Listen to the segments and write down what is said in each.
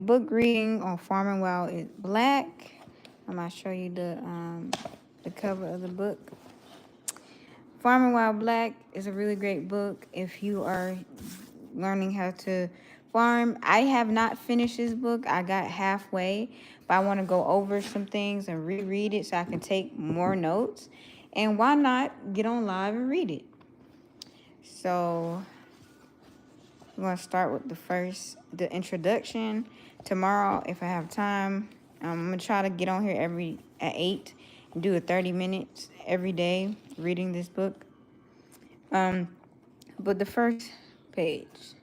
book reading on Farming While It's Black. I'm gonna show you the cover of the book. Farming While Black is a really great book if you are learning how to farm. I have not finished this book. I got halfway, but I want to go over some things and reread it so I can take more notes. And why not get on live and read it? So we're gonna start with the introduction. Tomorrow, if I have time, I'm gonna try to get on here every at 8 and do a 30 minutes every day reading this book. Um, but the first page,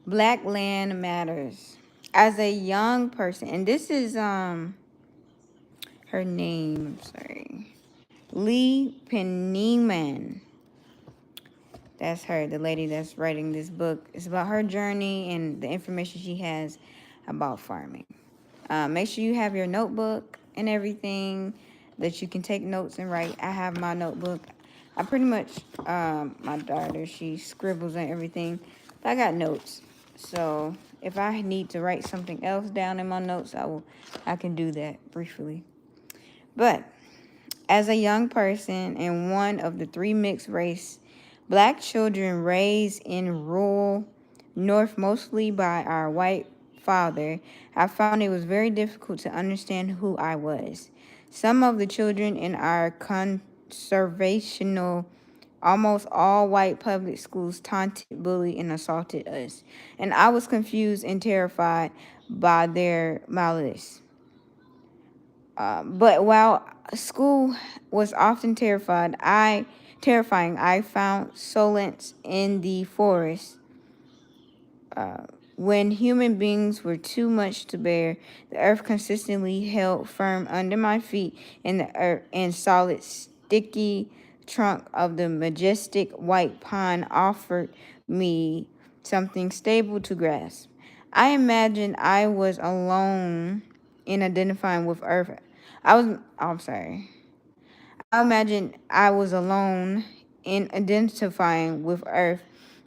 Black Land Matters. As a young person, and this is her name. I'm sorry, Lee Penniman. That's her, the lady that's writing this book. It's about her journey and the information she has about farming. Make sure you have your notebook and everything that you can take notes and write. I have my notebook. I pretty much, my daughter, she scribbles and everything. But I got notes. So if I need to write something else down in my notes, I can do that briefly. But as a young person and one of the three mixed race Black children raised in rural North, mostly by our white father, I found it was very difficult to understand who I was. Some of the children in our conservational, almost all white public schools taunted, bullied, and assaulted us, and I was confused and terrified by their malice. But while school was often terrifying, I found solace in the forest. When human beings were too much to bear, the earth consistently held firm under my feet, and the earth and solid, sticky trunk of the majestic white pine offered me something stable to grasp. I imagined I was alone in identifying with earth. I'm sorry. I imagine I was alone in identifying with Earth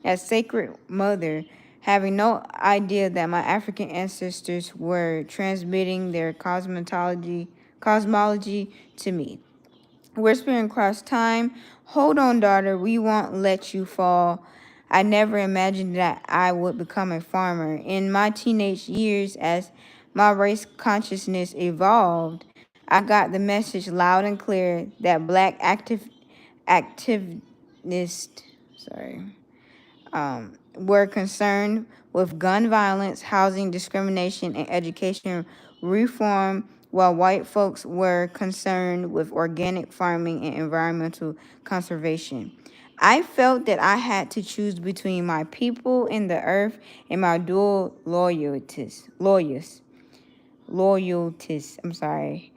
as sacred mother, having no idea that my African ancestors were transmitting their cosmology to me. Whispering across time, hold on, daughter, we won't let you fall. I never imagined that I would become a farmer. In my teenage years, as my race consciousness evolved, I got the message loud and clear that black activists, sorry, were concerned with gun violence, housing discrimination, and education reform, while white folks were concerned with organic farming and environmental conservation. I felt that I had to choose between my people and the earth and my dual loyalties. I'm sorry.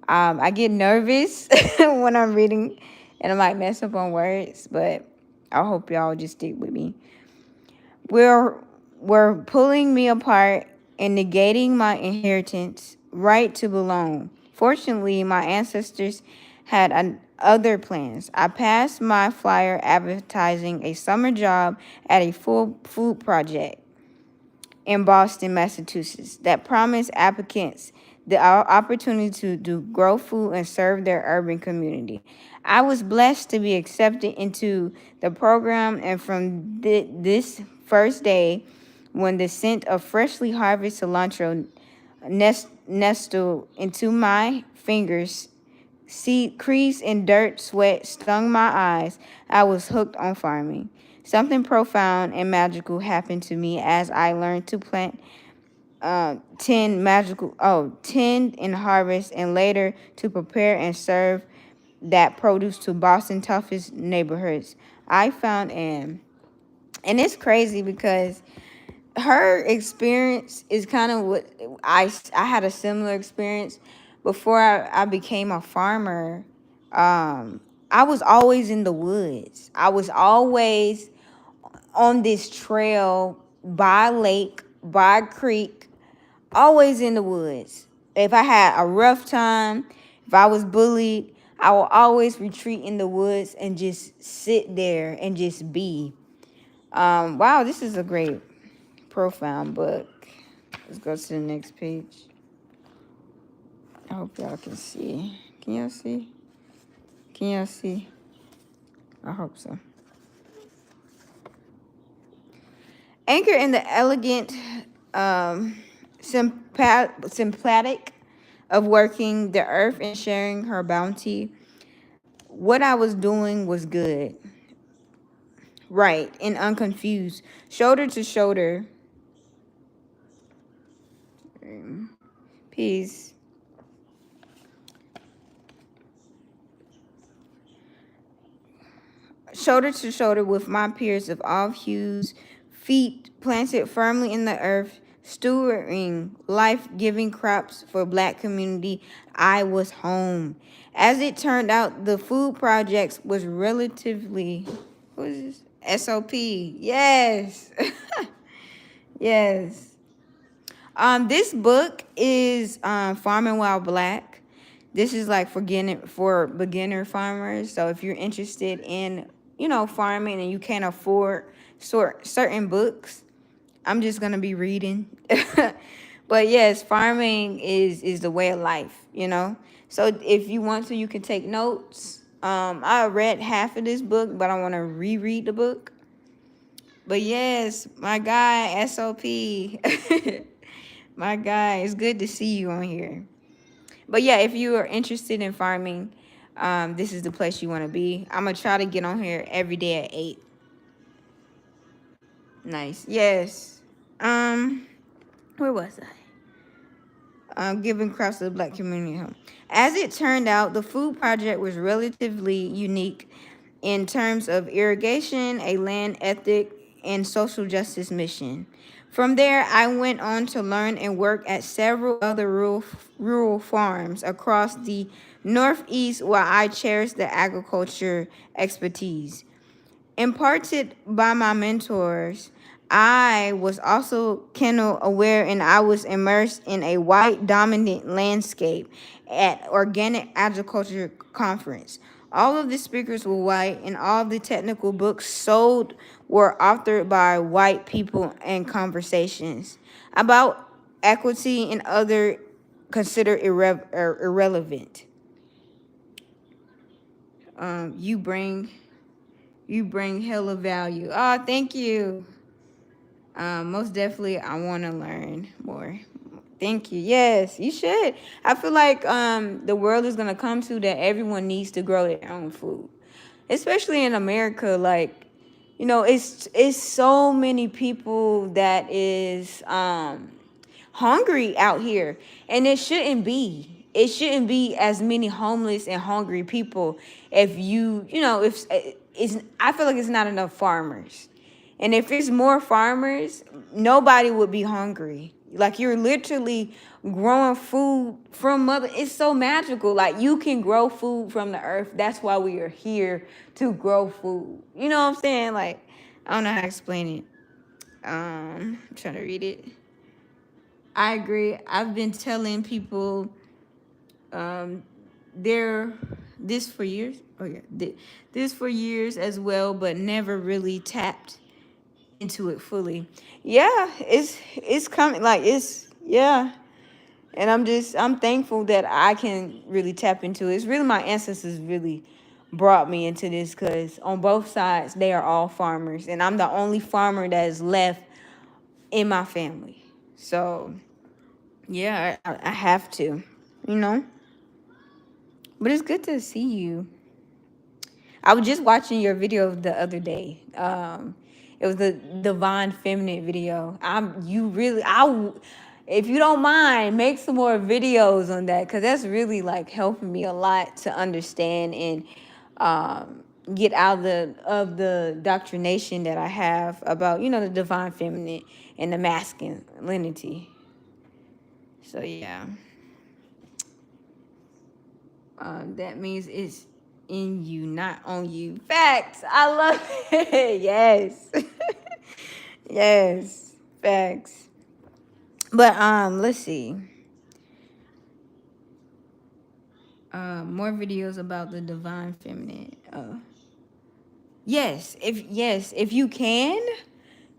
I get nervous when I'm reading, and I might mess up on words, but I hope y'all just stick with me. We're were pulling me apart and negating my inheritance right to belong. Fortunately, my ancestors had other plans. I passed my flyer advertising a summer job at a full food project in Boston, Massachusetts, that promised applicants the opportunity to grow food and serve their urban community. I was blessed to be accepted into the program, and from this first day, when the scent of freshly harvested cilantro nestled into my fingers, crease and dirt sweat stung my eyes, I was hooked on farming. Something profound and magical happened to me as I learned to plant, tend and harvest, and later to prepare and serve that produce to Boston toughest neighborhoods. I found and it's crazy because her experience is kind of what I had a similar experience before I became a farmer. I was always in the woods. I was always on this trail by a lake, by a creek, always in the woods. If I had a rough time, if I was bullied, I will always retreat in the woods and just sit there and just be. Wow, this is a great, profound book. Let's go to the next page. I hope y'all can see. Can y'all see? Can y'all see? I hope so. Anchor in the elegant, sympathetic of working the earth and sharing her bounty. What I was doing was good, right, and unconfused, shoulder to shoulder. Peace. Shoulder to shoulder with my peers of all hues, feet planted firmly in the earth, stewarding life-giving crops for Black community. I was home. As it turned out, the food projects was relatively, what is this? SOP. Yes. Yes. This book is Farming While Black. This is like for beginner farmers. So if you're interested in, farming and you can't afford certain books, I'm just gonna be reading. But yes, farming is the way of life. So if you want to, you can take notes. I read half of this book, but I want to reread the book. But yes, my guy, SOP. My guy, it's good to see you on here. But yeah, if you are interested in farming, this is the place you want to be. I'm going to try to get on here every day at 8. Nice. Yes. Where was I? Giving crops to the Black community home. As it turned out, the food project was relatively unique in terms of irrigation, a land ethic, and social justice mission. From there, I went on to learn and work at several other rural farms across the Northeast where I cherished the agriculture expertise. Imparted by my mentors, I was also kennel aware and I was immersed in a white dominant landscape at Organic Agriculture Conference. All of the speakers were white and all the technical books sold were authored by white people and conversations about equity and other considered irrelevant. You bring hella value. Oh, thank you. Most definitely, I want to learn more. Thank you. Yes, you should. I feel like the world is gonna come to that everyone needs to grow their own food, especially in America. Like, it's so many people that is hungry out here, and it shouldn't be. It shouldn't be as many homeless and hungry people if if it's. I feel like it's not enough farmers. And if it's more farmers, nobody would be hungry. Like you're literally growing food from mother. It's so magical. Like you can grow food from the earth. That's why we are here to grow food. You know what I'm saying? Like, I don't know how to explain it. I'm trying to read it. I agree. I've been telling people they're this for years. Oh yeah, this for years as well, but never really tapped into it fully. Yeah, it's coming. Like yeah. And I'm thankful that I can really tap into it. It's really my ancestors really brought me into this because on both sides they are all farmers, and I'm the only farmer that is left in my family. So yeah, I have to, you know. But it's good to see you. I was just watching your video the other day. It was the Divine Feminine video. If you don't mind, make some more videos on that because that's really like helping me a lot to understand and get out of the doctrination that I have about the Divine Feminine and the masculinity. So yeah. That means it's in you, not on you. Facts. I love it. Yes. Yes. Facts. But let's see. More videos about the Divine Feminine. Yes, if you can,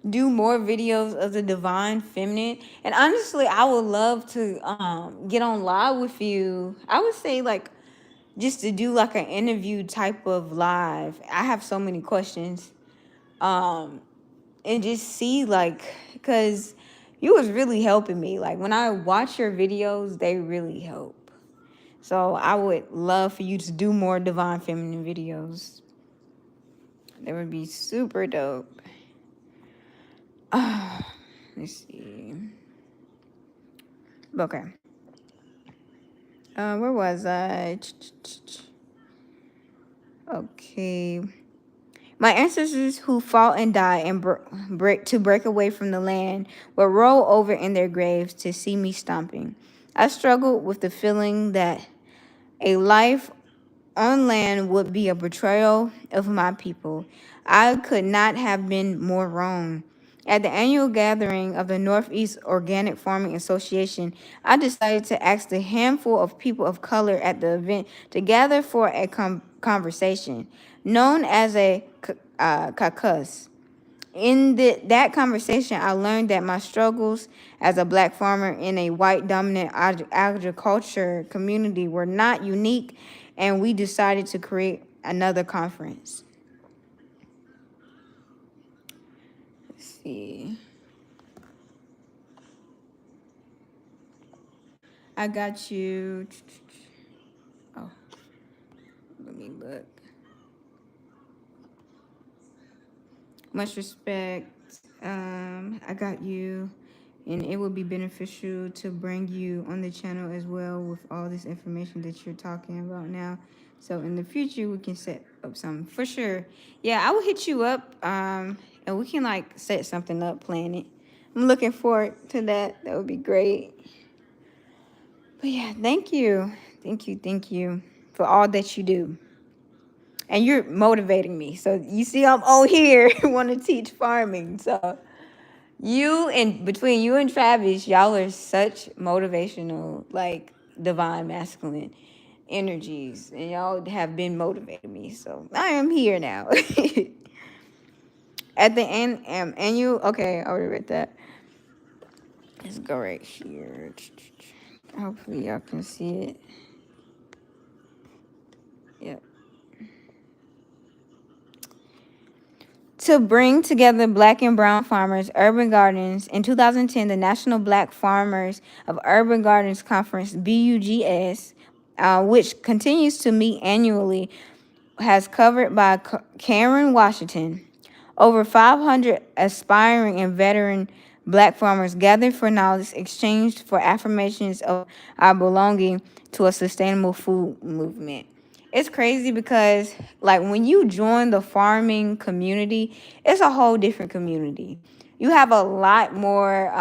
do more videos of the divine feminine. And honestly, I would love to get on live with you. I would say like just to do like an interview type of live. I have so many questions. Um and just see like, cuz you was really helping me. Like when I watch your videos, they really help. So I would love for you to do more divine feminine videos. That would be super dope. Let's see. Okay. Where was I? Okay. My ancestors who fought and died and break away from the land will roll over in their graves to see me stomping. I struggled with the feeling that a life on land would be a betrayal of my people. I could not have been more wrong. At the annual gathering of the Northeast Organic Farming Association, I decided to ask the handful of people of color at the event to gather for a conversation, known as a caucus. In that conversation, I learned that my struggles as a black farmer in a white dominant agriculture community were not unique, and we decided to create another conference. Let's see. I got you. Oh, let me look. Much respect. I got you. And it would be beneficial to bring you on the channel as well with all this information that you're talking about now. So in the future, we can set up something for sure. Yeah, I will hit you up, and we can like set something up, plan it. I'm looking forward to that. That would be great. But yeah, thank you for all that you do. And you're motivating me. So you see, I'm on here want to teach farming. So you and between you and Travis, y'all are such motivational, like divine masculine energies, and y'all have been motivating me. So I am here now. At the end, annual. Okay, I already read that. Let's go right here. Hopefully, y'all can see it. Yep. To bring together black and brown farmers, urban gardens. In 2010, the National Black Farmers of Urban Gardens Conference, BUGS, which continues to meet annually, has covered by Karen Washington. Over 500 aspiring and veteran black farmers gathered for knowledge, exchanged for affirmations of our belonging to a sustainable food movement. It's crazy because like when you join the farming community, it's a whole different community. You have a lot more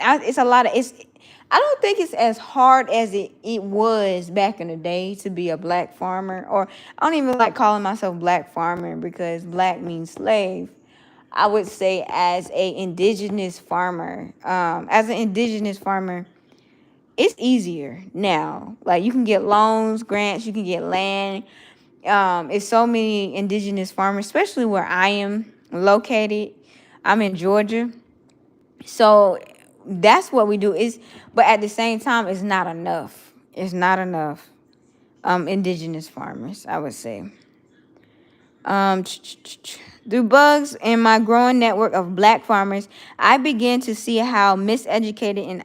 it's a lot of it's I don't think it's as hard as it was back in the day to be a black farmer. Or I don't even like calling myself black farmer because black means slave. I would say as a indigenous farmer, it's easier now. Like you can get loans, grants, you can get land. It's so many indigenous farmers, especially where I am located. I'm in Georgia. So that's what we do. But at the same time, it's not enough. It's not enough. Indigenous farmers, I would say. Through bugs and my growing network of black farmers, I began to see how miseducated and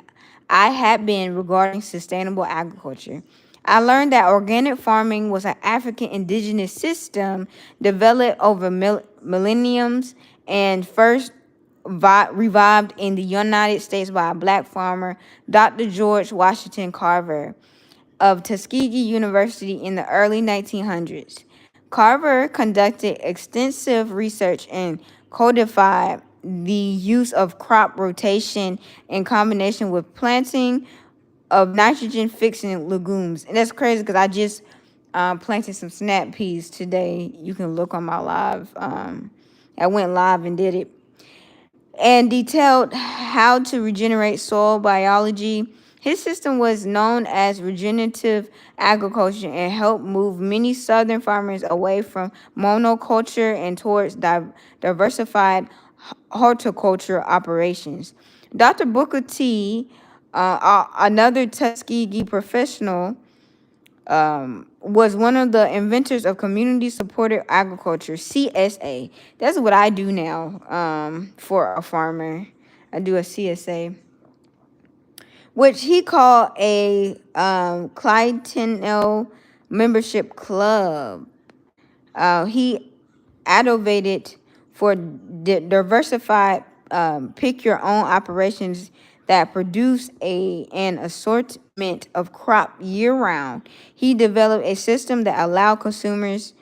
I had been regarding sustainable agriculture. I learned that organic farming was an African indigenous system developed over millenniums and first revived in the United States by a black farmer, Dr. George Washington Carver of Tuskegee University in the early 1900s. Carver conducted extensive research and codified the use of crop rotation in combination with planting of nitrogen fixing legumes. And that's crazy because I just planted some snap peas today. You can look on my live. I went live and did it. And detailed how to regenerate soil biology. His system was known as regenerative agriculture and helped move many southern farmers away from monoculture and towards diversified horticulture operations. Dr. Booker T, another Tuskegee professional, was one of the inventors of community supported agriculture, CSA. That's what I do now, for a farmer. I do a CSA, which he called a clientel membership club. He advocated for diversified, pick your own operations that produce an assortment of crop year round. He developed a system that allowed consumers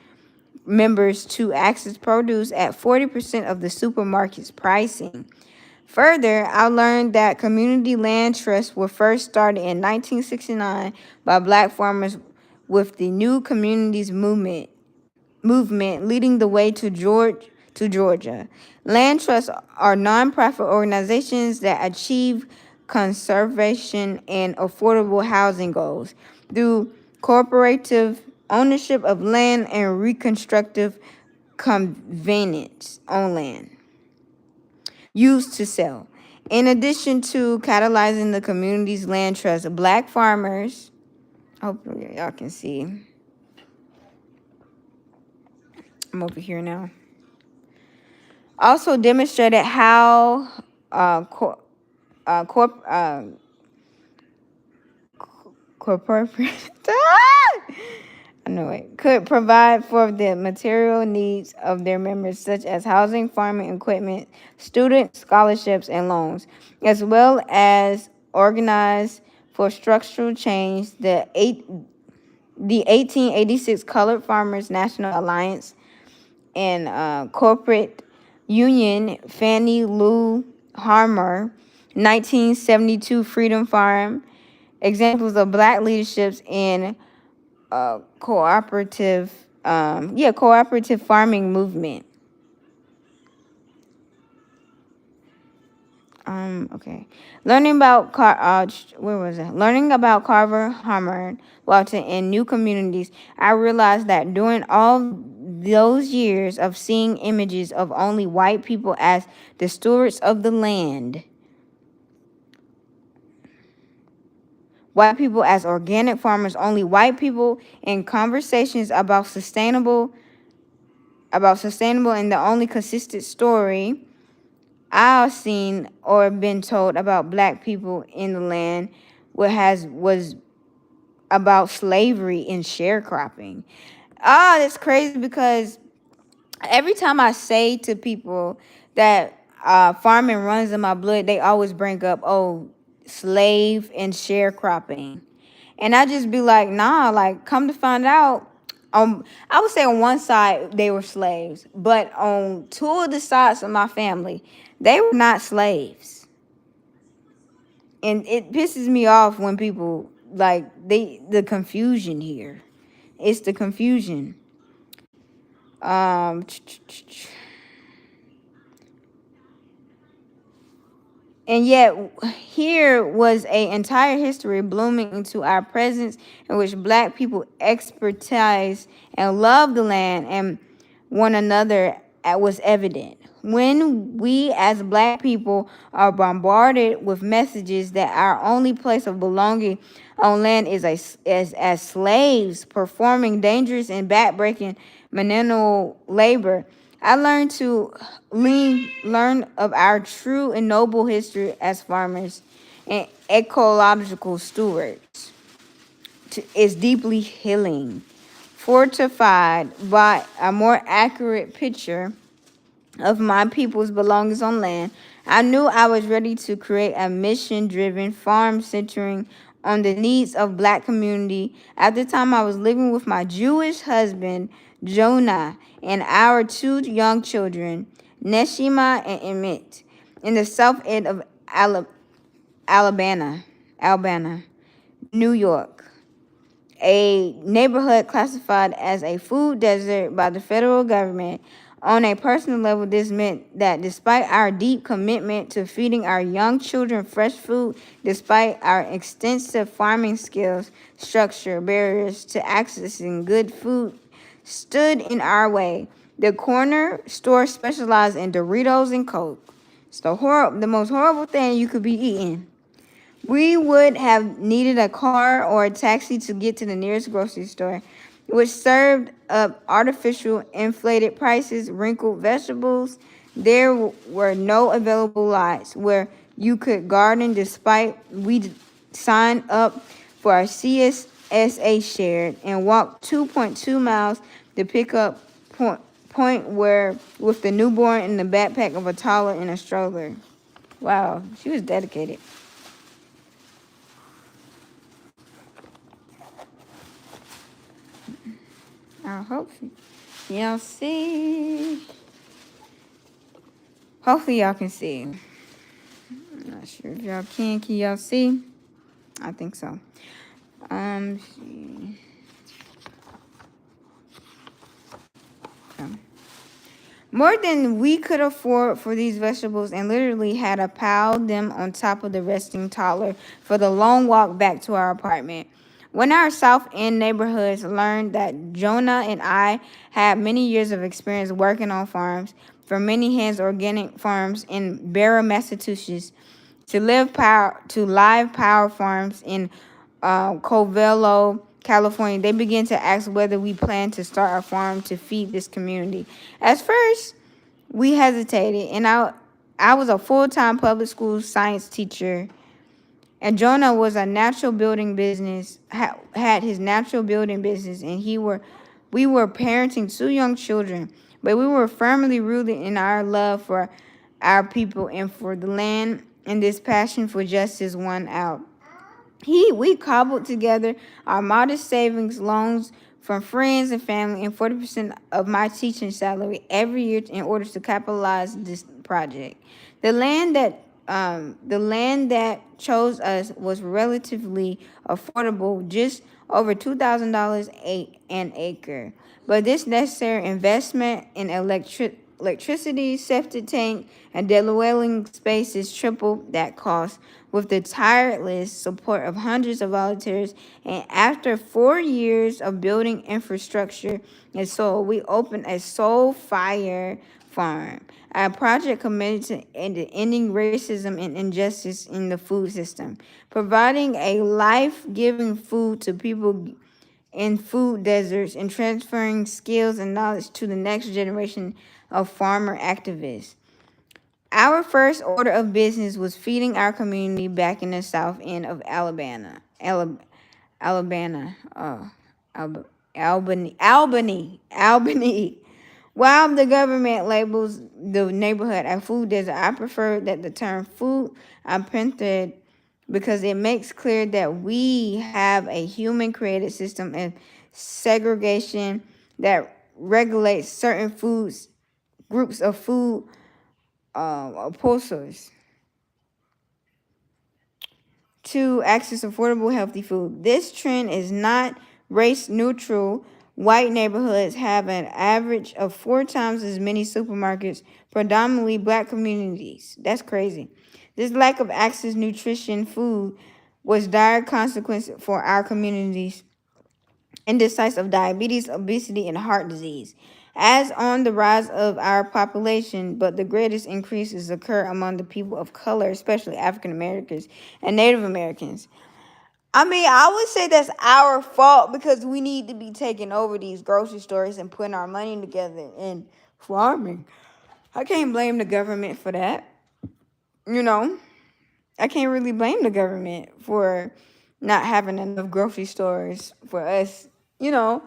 members to access produce at 40% of the supermarket's pricing. Further, I learned that community land trusts were first started in 1969 by black farmers with the New Communities movement leading the way to Georgia. Land trusts are nonprofit organizations that achieve conservation and affordable housing goals through cooperative ownership of land and reconstructive convenience on land used to sell. In addition to catalyzing the community's land trust, black farmers, hopefully y'all can see, I'm over here now, also demonstrated how corporate I know it could provide for the material needs of their members, such as housing, farming equipment, student scholarships, and loans, as well as organize for structural change. The 1886 Colored Farmers National Alliance and corporate union Fannie Lou Harmer, 1972 Freedom Farm, examples of black leaderships in cooperative farming movement. Okay. Learning about Learning about Carver Harmer Walton in new communities, I realized that during all those years of seeing images of only white people as the stewards of the land, white people as organic farmers, only white people in conversations about sustainable, and the only consistent story I've seen or been told about black people in the land was about slavery and sharecropping. That's crazy because every time I say to people that farming runs in my blood, they always bring up, oh, slave and sharecropping. And I just be like, nah, like, come to find out, I would say on one side they were slaves, but on two of the sides of my family, they were not slaves. And it pisses me off when people, like, the confusion here. It's the confusion. And yet, here was an entire history blooming into our presence in which black people expertise and love the land and one another was evident. When we as black people are bombarded with messages that our only place of belonging on land is as slaves performing dangerous and backbreaking manual labor, I learned to learn of our true and noble history as farmers and ecological stewards. Is deeply healing, fortified by a more accurate picture of my people's belongings on land. I knew I was ready to create a mission-driven farm centering on the needs of black community. At the time, I was living with my Jewish husband, Jonah, and our two young children, Neshima and Emmett, in the south end of Alabama, New York, a neighborhood classified as a food desert by the federal government. On a personal level, this meant that despite our deep commitment to feeding our young children fresh food, despite our extensive farming skills, structure barriers to accessing good food stood in our way. The corner store specialized in Doritos and Coke. It's the most horrible thing you could be eating. We would have needed a car or a taxi to get to the nearest grocery store, which served up artificial inflated prices, wrinkled vegetables. There were no available lots where you could garden despite we signed up for our CSSA shared and walked 2.2 miles to pick up point where with the newborn in the backpack of a toddler in a stroller. Wow, she was dedicated. I hope y'all see. Hopefully y'all can see. I'm not sure if y'all can. Can y'all see? I think so. See. Okay. More than we could afford for these vegetables, and literally had to pile them on top of the resting toddler for the long walk back to our apartment. When our South End neighborhoods learned that Jonah and I had many years of experience working on farms, from Many Hands Organic Farms in Barrow, Massachusetts, to live power farms in Covelo, California, they began to ask whether we plan to start a farm to feed this community. At first, we hesitated, and I was a full-time public school science teacher, and Jonah was a natural building business, had his natural building business, and we were parenting 2 young children, but we were firmly rooted in our love for our people and for the land, and this passion for justice won out. We cobbled together our modest savings, loans from friends and family, and 40% of my teaching salary every year in order to capitalize this project. The land that chose us was relatively affordable, just over $2,000 an acre. But this necessary investment in electricity, septic tank, and dwelling spaces tripled that cost with the tireless support of hundreds of volunteers. And after 4 years of building infrastructure and soil, we opened a Soul Fire Farm, a project committed to ending racism and injustice in the food system, providing a life-giving food to people in food deserts, and transferring skills and knowledge to the next generation of farmer activists. Our first order of business was feeding our community back in the South End of Alabama. Alabama. Albany. While the government labels the neighborhood a food desert, I prefer that the term food imprinted because it makes clear that we have a human-created system of segregation that regulates certain groups of food oppressors to access affordable, healthy food. This trend is not race neutral. White neighborhoods have an average of 4 times as many supermarkets, predominantly black communities. That's crazy. This lack of access to nutrition food was dire consequence for our communities in the size of diabetes, obesity, and heart disease, as on the rise of our population, but the greatest increases occur among the people of color, especially African Americans and Native Americans. I mean, I would say that's our fault because we need to be taking over these grocery stores and putting our money together in farming. I can't blame the government for that. You know, I can't really blame the government for not having enough grocery stores for us. You know,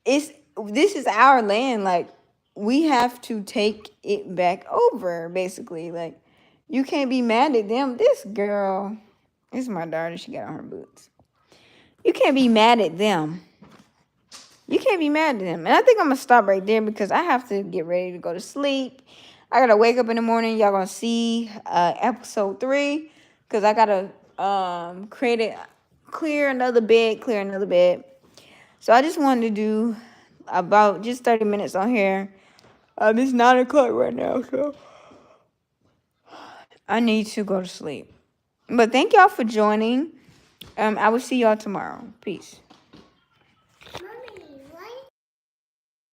this is our land. Like, we have to take it back over, basically. Like, you can't be mad at them. This is my daughter. She got on her boots. You can't be mad at them. You can't be mad at them. And I think I'm going to stop right there because I have to get ready to go to sleep. I got to wake up in the morning. Y'all going to see episode 3 because I got to clear another bed. So I just wanted to do about just 30 minutes on here. It's 9 o'clock right now, so I need to go to sleep. But thank y'all for joining. I will see y'all tomorrow. Peace.